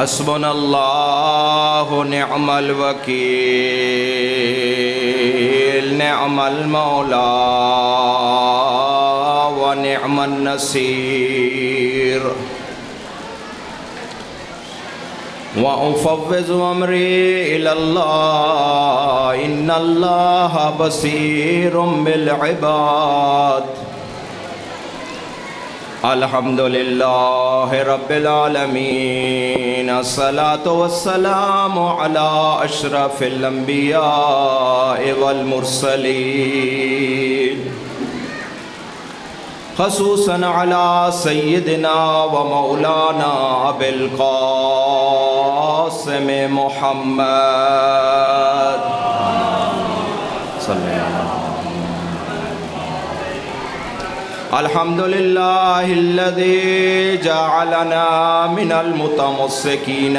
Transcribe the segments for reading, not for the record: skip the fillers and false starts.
حسبنا اللہ نعم الوکیل نعم المولا ونعم النصیر وأفوض أمري إلى الله إن الله بصير بالعباد الحمد لله رب العالمين الصلاة والسلام على أشرف الأنبياء والمرسلين خصوصاً على سيدنا ومولانا أبي القاسم محمد صلى الله عليه وسلم الحمد لله الذي جعلنا من المتمسكين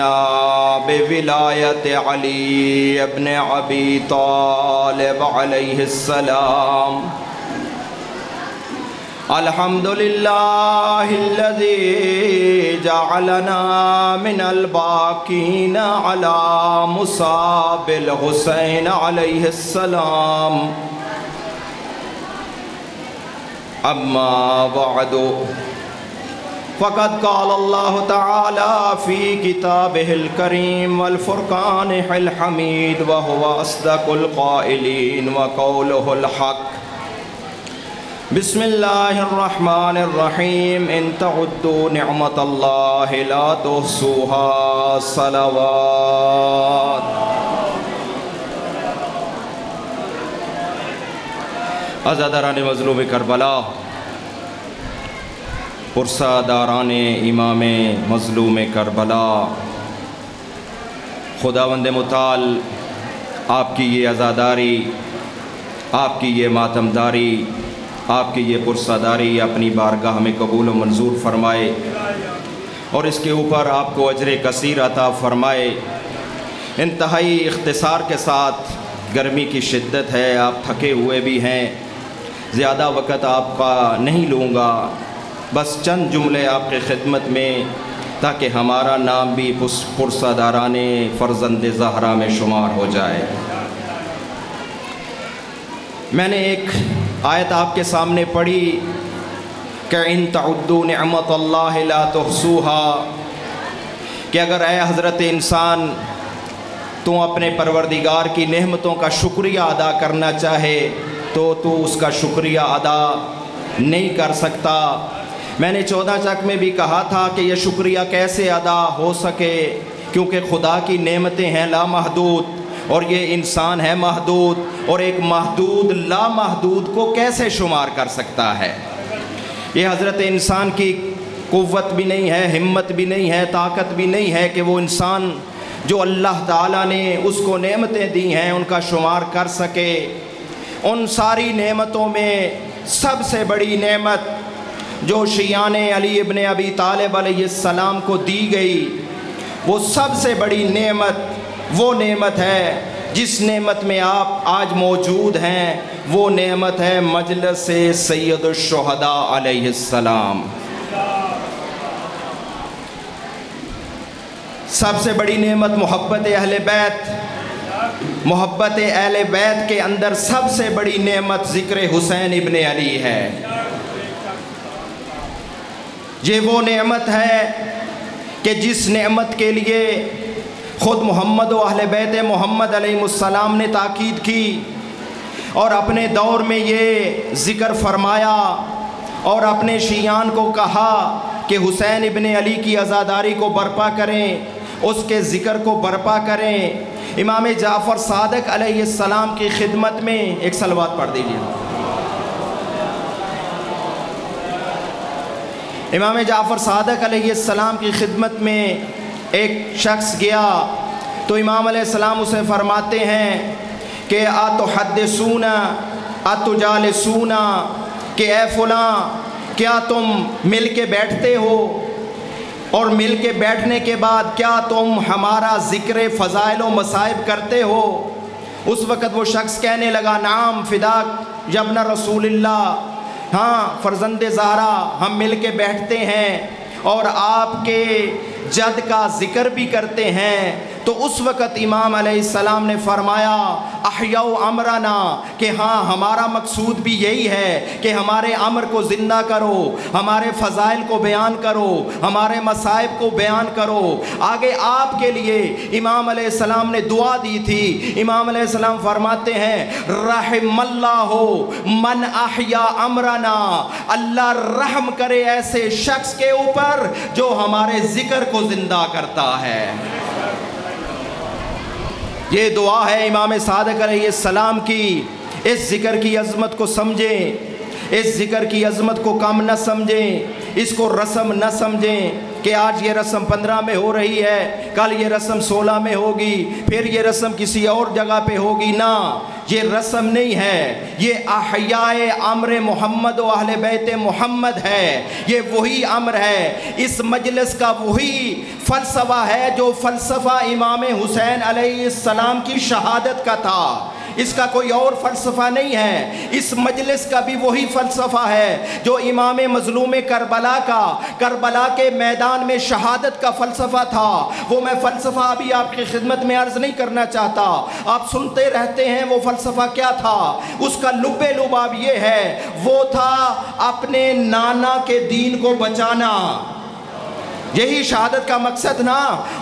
بولاية علي بن أبي طالب عليه السلام الحمد لله الذي جعلنا من الباقين على مصاب الحسين عليه السلام أما بعد فقد قال الله تعالى في كتابه الكريم والفرقان الحميد وهو أصدق القائلين وقوله الحق بسم الله الرحمن الرحيم إن تعدوا نعمة الله لا تحصوها صلوات عزاداران مظلوم کربلا پرساداران امام مظلوم کربلا خداوند متعال آپ کی یہ عزاداری آپ کی یہ ماتمداری آپ کی یہ پرساداری اپنی بارگاہ میں قبول و منظور فرمائے اور اس کے اوپر آپ کو اجر کثیر عطا فرمائے۔ انتہائی اختصار کے ساتھ گرمی کی شدت ہے، آپ تھکے ہوئے بھی ہیں، زیادہ وقت آپ کا نہیں لوں گا، بس چند جملے آپ کی خدمت میں تاکہ ہمارا نام بھی پرساداران فرزند زہرا میں شمار ہو جائے۔ میں نے ایک آیت آپ کے سامنے پڑھی کہ ان تعدوا نعمت اللہ لا تحصوها، کہ اگر اے حضرت انسان تو اپنے پروردگار کی نعمتوں کا شکریہ ادا کرنا چاہے تو اس کا شکریہ ادا نہیں کر سکتا۔ میں نے 14 چک میں بھی کہا تھا کہ یہ شکریہ کیسے ادا ہو سکے، کیونکہ خدا کی نعمتیں ہیں لامحدود اور یہ انسان ہے محدود، اور ایک محدود لامحدود کو کیسے شمار کر سکتا ہے؟ یہ حضرت انسان کی قوت بھی نہیں ہے، ہمت بھی نہیں ہے، طاقت بھی نہیں ہے کہ وہ انسان جو اللہ تعالیٰ نے اس کو نعمتیں دی ہیں ان کا شمار کر سکے۔ ان ساری نعمتوں میں سب سے بڑی نعمت جو شیعان علی ابن ابی طالب علیہ السلام کو دی گئی، وہ سب سے بڑی نعمت وہ نعمت ہے جس نعمت میں آپ آج موجود ہیں، وہ نعمت ہے مجلس سید الشہداء علیہ السلام۔ سب سے بڑی نعمت محبت اہل بیت، محبت اہل بیت کے اندر سب سے بڑی نعمت ذکر حسین ابن علی ہے۔ یہ وہ نعمت ہے کہ جس نعمت کے لیے خود محمد و اہل بیت محمد علیہ السلام نے تاکید کی اور اپنے دور میں یہ ذکر فرمایا اور اپنے شیعان کو کہا کہ حسین ابن علی کی عزاداری کو برپا کریں، اس کے ذکر کو برپا کریں۔ امام جعفر صادق علیہ السلام کی خدمت میں ایک صلوات پڑھ دیجیے۔ امام جعفر صادق علیہ السلام کی خدمت میں ایک شخص گیا تو امام علیہ السلام اسے فرماتے ہیں کہ اتحدثون اتجالسون، کہ اے فلاں کیا تم مل کے بیٹھتے ہو، اور مل کے بیٹھنے کے بعد کیا تم ہمارا ذکر فضائل و مصائب کرتے ہو؟ اس وقت وہ شخص کہنے لگا نعم فداک یابن رسول اللہ، ہاں فرزند زہرا ہم مل کے بیٹھتے ہیں اور آپ کے جد کا ذکر بھی کرتے ہیں تو اس وقت امام علیہ السلام نے فرمایا احیو امرنا، کہ ہاں ہمارا مقصود بھی یہی ہے کہ ہمارے امر کو زندہ کرو، ہمارے فضائل کو بیان کرو، ہمارے مصائب کو بیان کرو۔ آگے آپ کے لیے امام علیہ السلام نے دعا دی تھی۔ امام علیہ السلام فرماتے ہیں رحم اللہ من احیا امرنا، اللہ رحم کرے ایسے شخص کے اوپر جو ہمارے ذکر کو زندہ کرتا ہے۔ یہ دعا ہے امام صادق علیہ السلام کی۔ اس ذکر کی عظمت کو سمجھیں، اس ذکر کی عظمت کو کم نہ سمجھیں، اس کو رسم نہ سمجھیں کہ آج یہ رسم 15 میں ہو رہی ہے، کل یہ رسم 16 میں ہوگی، پھر یہ رسم کسی اور جگہ پہ ہوگی۔ نہ، یہ رسم نہیں ہے، یہ احیاء امر محمد و اہل بیت محمد ہے۔ یہ وہی امر ہے، اس مجلس کا وہی فلسفہ ہے جو فلسفہ امام حسین علیہ السلام کی شہادت کا تھا۔ اس کا کوئی اور فلسفہ نہیں ہے۔ اس مجلس کا بھی وہی فلسفہ ہے جو امام مظلوم کربلا کا، کربلا کے میدان میں شہادت کا فلسفہ تھا۔ وہ میں فلسفہ ابھی آپ کی خدمت میں عرض نہیں کرنا چاہتا، آپ سنتے رہتے ہیں وہ فلسفہ کیا تھا۔ اس کا لب لباب یہ ہے، وہ تھا اپنے نانا کے دین کو بچانا، یہی شہادت کا مقصد نا۔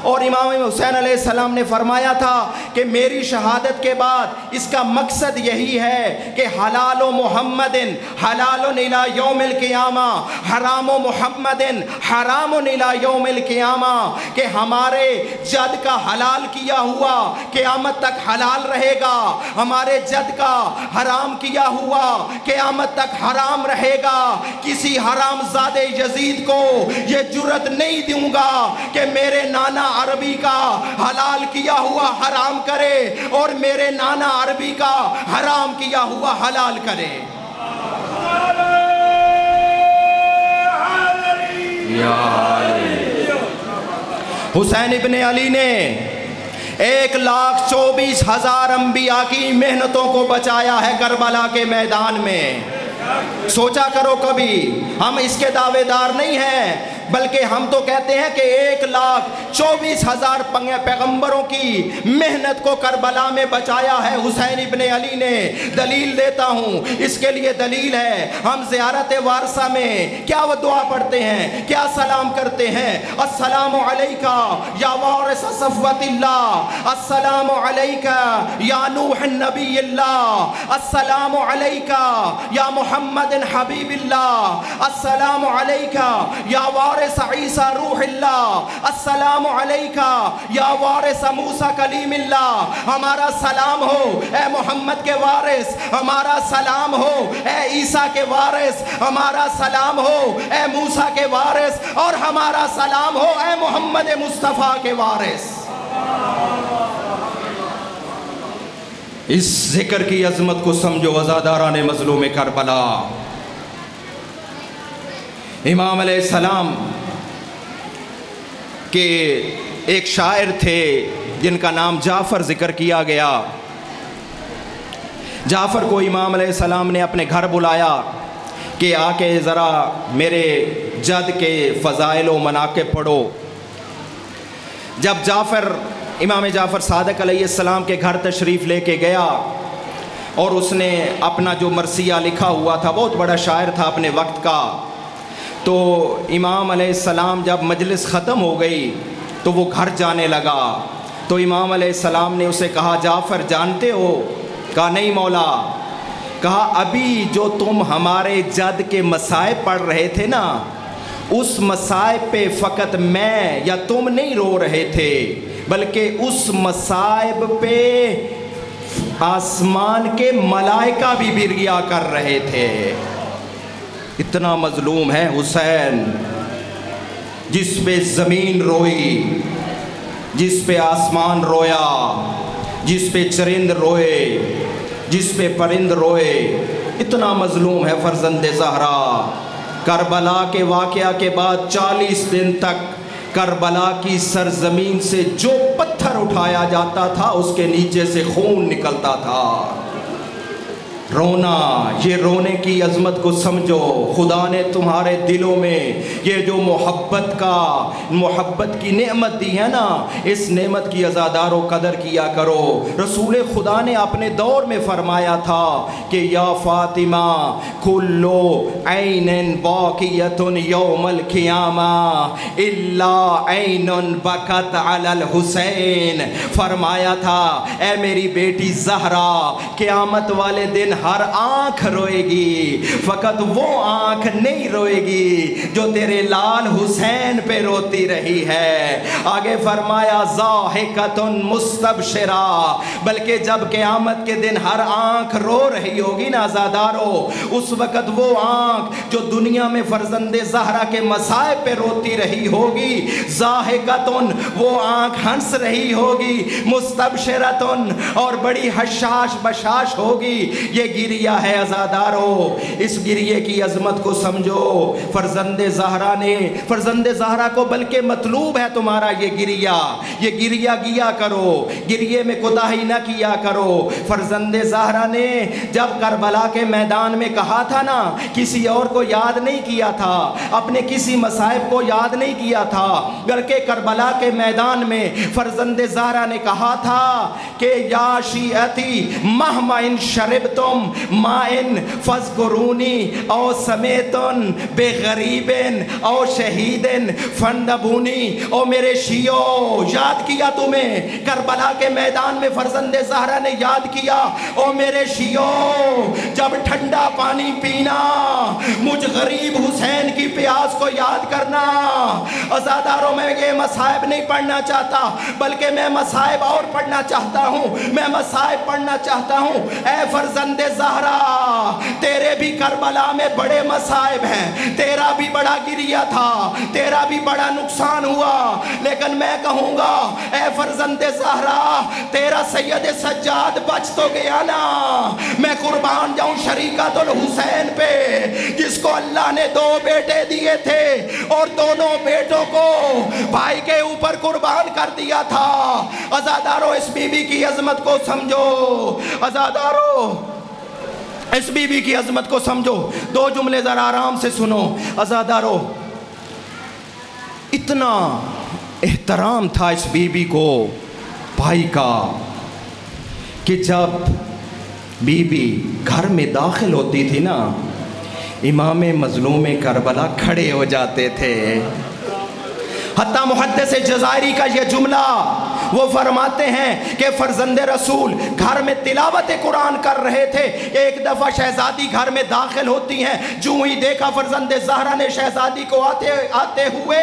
اور امام حسین علیہ السلام نے فرمایا تھا کہ میری شہادت کے بعد اس کا مقصد یہی ہے کہ حلال و محمد حلال الی یوم القیامہ، حرام و محمد حرام الی یوم القیامہ، کہ ہمارے جد کا حلال کیا ہوا قیامت تک حلال رہے گا، ہمارے جد کا حرام کیا ہوا قیامت تک حرام رہے گا۔ کسی حرام زادہ یزید کو یہ جرت نہیں دوں گا کہ میرے نانا عربی کا حلال کیا ہوا حرام کرے اور میرے نانا عربی کا حرام کیا ہوا حلال کرے۔ حسین ابن علی نے 1,24,000 انبیاء کی محنتوں کو بچایا ہے کربلا کے میدان میں۔ سوچا کرو کبھی، ہم اس کے دعوے دار نہیں ہیں، بلکہ ہم تو کہتے ہیں کہ 1,24,000 پیغمبروں کی محنت کو کربلا میں بچایا ہے حسین ابن علی نے۔ دلیل دیتا ہوں، اس کے لیے دلیل ہے، ہم زیارت وارثہ میں کیا وہ دعا پڑھتے ہیں، کیا سلام کرتے ہیں؟ السلام علیکہ یا وارث صفوت اللہ، السلام علیکہ یا نوح النبی اللہ، السلام علیکہ یا محمد حبیب اللہ، السلام علیکہ یا وارث عیسیٰ روح اللہ، السلام علیکہ یا وارث موسیٰ کلیم اللہ۔ ہمارا سلام ہو اے محمد کے وارث، ہمارا سلام ہو اے عیسیٰ کے وارث، ہمارا سلام ہو اے موسیٰ کے وارث، اور ہمارا سلام ہو اے محمد مصطفیٰ کے وارث۔ اس ذکر کی عظمت کو سمجھو عزاداران مظلوم کربلا۔ امام علیہ السلام کے ایک شاعر تھے جن کا نام جعفر ذکر کیا گیا۔ جعفر کو امام علیہ السلام نے اپنے گھر بلایا کہ آ کے ذرا میرے جد کے فضائل و مناقب پڑھو۔ جب امام جعفر صادق علیہ السلام کے گھر تشریف لے کے گیا اور اس نے اپنا جو مرثیہ لکھا ہوا تھا، بہت بڑا شاعر تھا اپنے وقت کا، تو امام علیہ السلام جب مجلس ختم ہو گئی تو وہ گھر جانے لگا، تو امام علیہ السلام نے اسے کہا جعفر جانتے ہو؟ کہا نہیں مولا۔ کہا ابھی جو تم ہمارے جد کے مصائب پڑھ رہے تھے نا، اس مصائب پہ فقط میں یا تم نہیں رو رہے تھے، بلکہ اس مصائب پہ آسمان کے ملائکہ بھی بریا کر رہے تھے۔ اتنا مظلوم ہے حسین، جس پہ زمین روئی، جس پہ آسمان رویا، جس پہ چرند روئے، جس پہ پرند روئے۔ اتنا مظلوم ہے فرزند زہرا۔ کربلا کے واقعہ کے بعد 40 دن تک کربلا کی سرزمین سے جو پتھر اٹھایا جاتا تھا اس کے نیچے سے خون نکلتا تھا۔ رونا، یہ رونے کی عظمت کو سمجھو. خدا نے تمہارے دلوں میں یہ جو محبت کی نعمت دی ہے نا، اس نعمت کی عزادارو قدر کیا کرو. رسول خدا نے اپنے دور میں فرمایا تھا کہ یا فاطمہ کلو عین باقیۃ یوم القیامہ الا عین بکت علی الحسین. فرمایا تھا اے میری بیٹی زہرا، قیامت والے دن ہر آنکھ روئے گی، فقط وہ آنکھ نہیں روئے گی جو تیرے لال حسین پہ روتی رہی ہے. آگے فرمایا ضاحکۃ مستبشرہ، بلکہ جب قیامت کے دن ہر آنکھ رو رہی ہوگی نا عزادارو، اس وقت وہ آنکھ جو دنیا میں فرزند زہرا کے مصائب پہ روتی رہی ہوگی، ضاحکۃ وہ آنکھ ہنس رہی ہوگی، مستبشرۃ اور بڑی حشاش بشاش ہوگی. یہ گریہ ہے عزادارو. اس گریے کی عظمت کو سمجھو. فرزند زہرا کو بلکہ مطلوب ہے تمہارا یہ گریہ گیا کرو، گریے میں کوتاہی نہ کیا کرو. فرزند زہرا نے جب کربلا کے میدان میں کہا تھا نا، کسی اور کو یاد نہیں کیا تھا، اپنے کسی مصائب کو یاد نہیں کیا تھا، بلکہ کربلا کے میدان میں فرزند زہرا نے کہا تھا کہ یا شیعتی مہما ان شربتم مائن فذکرونی او سمیتن بے غریبن او شہیدن فندبونی. او میرے شیعو، یاد کیا تمہیں کربلا کے میدان میں فرزند زہرا نے یاد کیا. او میرے شیعو، جب ٹھنڈا پانی پینا، مجھ غریب حسین کی پیاس کو یاد کرنا. عزاداروں میں یہ مصائب نہیں پڑھنا چاہتا، بلکہ میں مصائب اور پڑھنا چاہتا ہوں. میں مصائب پڑھنا چاہتا ہوں. اے فرزند زہرا، تیرے بھی کربلا میں بڑے مصائب ہیں، تیرا بھی بڑا گریہ تھا، تیرا بھی بڑا نقصان ہوا، لیکن میں کہوں گا اے فرزند زہرا، تیرا سید سجاد بچ تو گیا نا. میں قربان جاؤں شریکت الحسین پہ، جس کو اللہ نے 2 بیٹے دیے تھے اور دونوں بیٹوں کو بھائی کے اوپر قربان کر دیا تھا. عزادارو، اس بی بی کی عظمت کو سمجھو. عزادارو، اس بی بی کی عظمت کو سمجھو. 2 جملے ذرا آرام سے سنو. عزادارو، اتنا احترام تھا اس بی بی کو بھائی کا کہ جب بی بی گھر میں داخل ہوتی تھی نا، امام مظلوم کربلا کھڑے ہو جاتے تھے. حتیٰ محدث جزائری کا یہ جملہ وہ فرماتے ہیں کہ فرزند رسول گھر میں تلاوت قرآن کر رہے تھے. ایک دفعہ شہزادی گھر میں داخل ہوتی ہیں، جو ہی دیکھا فرزند زہرا نے شہزادی کو آتے ہوئے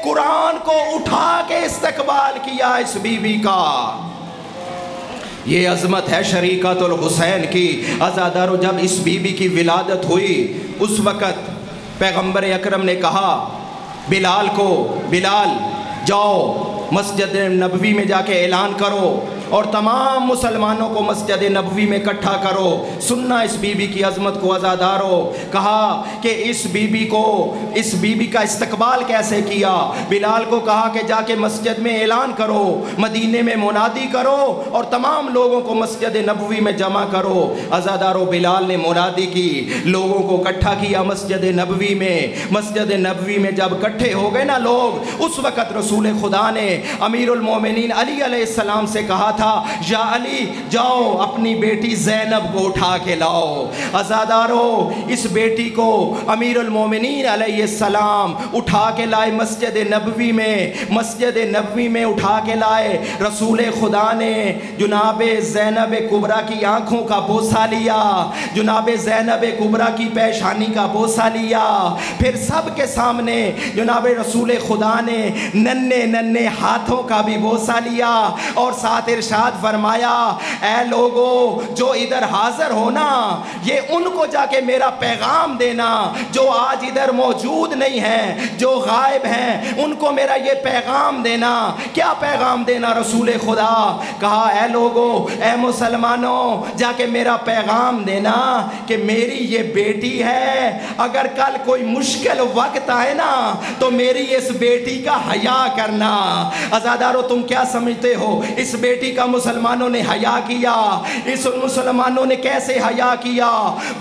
قرآن کو اٹھا کے استقبال کیا اس بی بی کا. یہ عظمت ہے شریکت الحسین کی. عزادارو، جب اس بی بی کی ولادت ہوئی، اس وقت پیغمبر اکرم نے کہا بلال کو، بلال جاؤ مسجد نبوی میں جا کے اعلان کرو اور تمام مسلمانوں کو مسجد نبوی میں اکٹھا کرو. سننا اس بی بی کی عظمت کو عزادارو. کہا کہ اس بی بی کا استقبال کیسے کیا. بلال کو کہا کہ جا کے مسجد میں اعلان کرو، مدینے میں منادی کرو اور تمام لوگوں کو مسجد نبوی میں جمع کرو. عزادارو، بلال نے منادی کی، لوگوں کو اکٹھا کیا مسجد نبوی میں. مسجد نبوی میں جب اکٹھے ہو گئے نا لوگ، اس وقت رسول خدا نے امیر المومنین علی علیہ السلام سے کہا تھا یا علی جاؤ اپنی بیٹی زینب کو اٹھا کے لاؤ. عزادارو، اس بیٹی کو امیر المومنین علیہ السلام اٹھا کے لائے مسجد نبوی میں. مسجد نبوی میں اٹھا کے لائے. رسول خدا نے جناب زینب کبریٰ کی آنکھوں کا بوسہ لیا، جناب زینب کبریٰ کی پیشانی کا بوسہ لیا. پھر سب کے سامنے جناب رسول خدا نے ننھے ہاتھوں کا بھی بوسہ لیا اور ساتھ ارشاد فرمایا اے لوگو جو ادھر حاضر ہونا، یہ ان کو جا کے میرا پیغام دینا جو آج ادھر موجود نہیں ہیں، جو غائب ہیں، ان کو میرا یہ پیغام دینا. کیا پیغام دینا رسول خدا؟ کہا اے لوگو، اے مسلمانوں، جا کے میرا پیغام دینا کہ میری یہ بیٹی ہے، اگر کل کوئی مشکل وقت آئے نا تو میری اس بیٹی کا حیا کرنا. عزادارو تم کیا سمجھتے ہو اس بیٹی کا مسلمانوں نے حیا کیا؟ اس مسلمانوں نے کیسے حیا کیا؟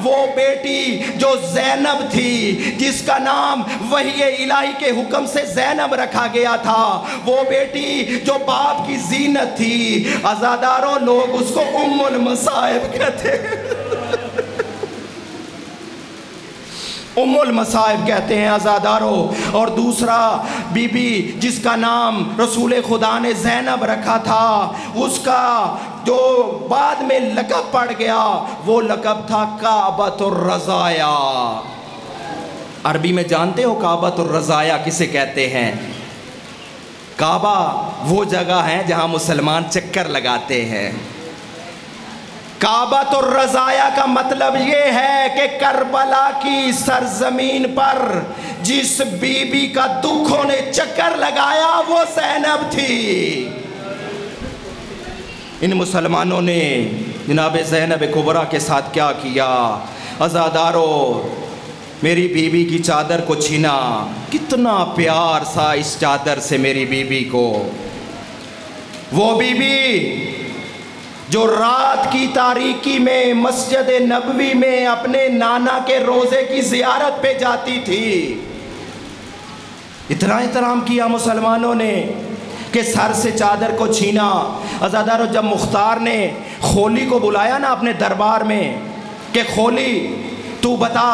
وہ بیٹی جو زینب تھی، جس کا نام وحی الہی کے حکم سے زینب رکھا گیا تھا، وہ بیٹی جو باپ کی زینت تھی، عزادارو لوگ اس کو ام المصائب کہتے ہیں، ام المصائب کہتے ہیں عزادارو۔ اور دوسرا بی بی جس کا نام رسول خدا نے زینب رکھا تھا، اس کا جو بعد میں لقب پڑ گیا وہ لقب تھا کعبۃ الرزایا۔ عربی میں جانتے ہو کعبۃ الرزایا کسے کہتے ہیں؟ کعبہ وہ جگہ ہے جہاں مسلمان چکر لگاتے ہیں۔ کعبۃ الرزایا کا مطلب یہ ہے کہ کربلا کی سرزمین پر جس بی بی کا دکھوں نے چکر لگایا وہ زینب تھی۔ ان مسلمانوں نے جناب زینب کبریٰ کے ساتھ کیا کیا؟ عزادارو میری بیوی کی چادر کو چھینا، کتنا پیار سا اس چادر سے میری بیوی کو۔ وہ بیوی جو رات کی تاریکی میں مسجد نبوی میں اپنے نانا کے روزے کی زیارت پہ جاتی تھی، اتنا احترام کیا مسلمانوں نے کہ سر سے چادر کو چھینا۔ عزادارو جب مختار نے خولی کو بلایا نا اپنے دربار میں کہ خولی تو بتا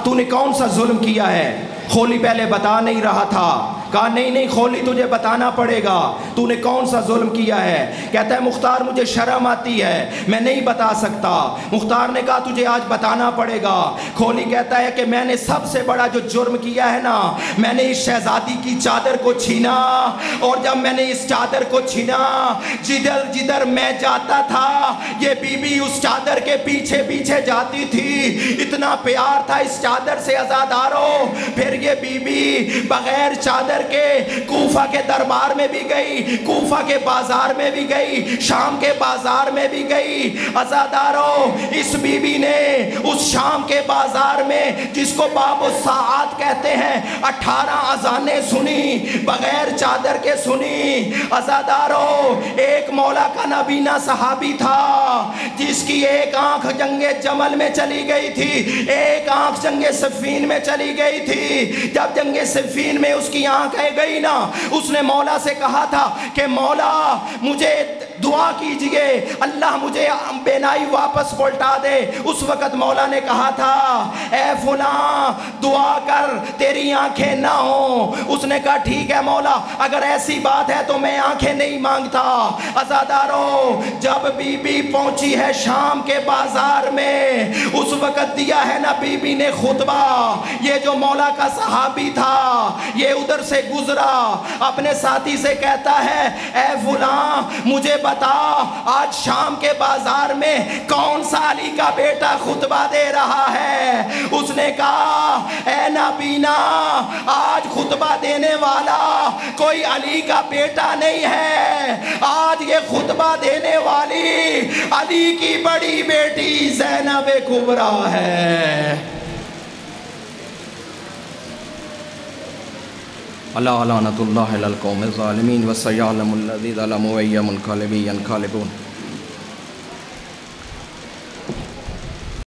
تو نے کون سا ظلم کیا ہے، خولی پہلے بتا نہیں رہا تھا، کہا نہیں خولی تجھے بتانا پڑے گا، تو نے کون سا ظلم کیا ہے؟ کہتا ہے مختار مجھے شرم آتی ہے، میں نہیں بتا سکتا۔ مختار نے کہا تجھے آج بتانا پڑے گا۔ خولی کہتا ہے کہ میں نے سب سے بڑا جو جرم کیا ہے نا، میں نے اس شہزادی کی چادر کو چھینا، اور جب میں نے اس چادر کو چھینا، جدھر جدھر میں جاتا تھا یہ بی بی اس چادر کے پیچھے پیچھے جاتی تھی، اتنا پیار تھا اس چادر سے عزادارو۔ پھر یہ بی بی بغیر چادر کے کوفہ کے دربار میں بھی گئی، کوفہ کے بازار میں بھی گئی، شام کے بازار میں بھی گئی۔ عزادارو اس بی بی نے اس شام کے بازار میں جس کو باب الساعات کہتے ہیں 18 اذانیں سنی، بغیر چادر کے سنی۔ عزادارو ایک مولا کا نبینا صحابی تھا جس کی ایک آنکھ جنگ جمل میں چلی گئی تھی، ایک آنکھ جنگ صفین میں چلی گئی تھی۔ جب جنگ صفین میں اس کی آنکھ گئی نا، اس نے مولا سے کہا تھا کہ مولا مجھے دعا کیجئے، اللہ مجھے بینائی واپس پلٹا دے۔ اس وقت مولا نے کہا تھا اے فلاں دعا کر تیری آنکھیں نہ ہوں۔ اس نے کہا ٹھیک ہے مولا، اگر ایسی بات ہے تو میں آنکھیں نہیں مانگتا۔ عزادارو جب بی بی پہنچی ہے شام کے بازار میں، اس وقت دیا ہے نا بی بی نے خطبہ۔ یہ جو مولا کا صحابی تھا یہ ادھر سے گزرا، اپنے ساتھی سے کہتا ہے اے فلاں مجھے بتا آج شام کے بازار میں کون سا علی کا بیٹا خطبہ دے رہا ہے؟ اس نے کہا اے نابینا آج خطبہ دینے والا کوئی علی کا بیٹا نہیں ہے، آج یہ خطبہ دینے والی علی کی بڑی بیٹی زینب کبریٰ ہے۔ اللہ لعنت اللہ علی القوم الظالمین وسیعلم الذین ظلموا ای منقلبون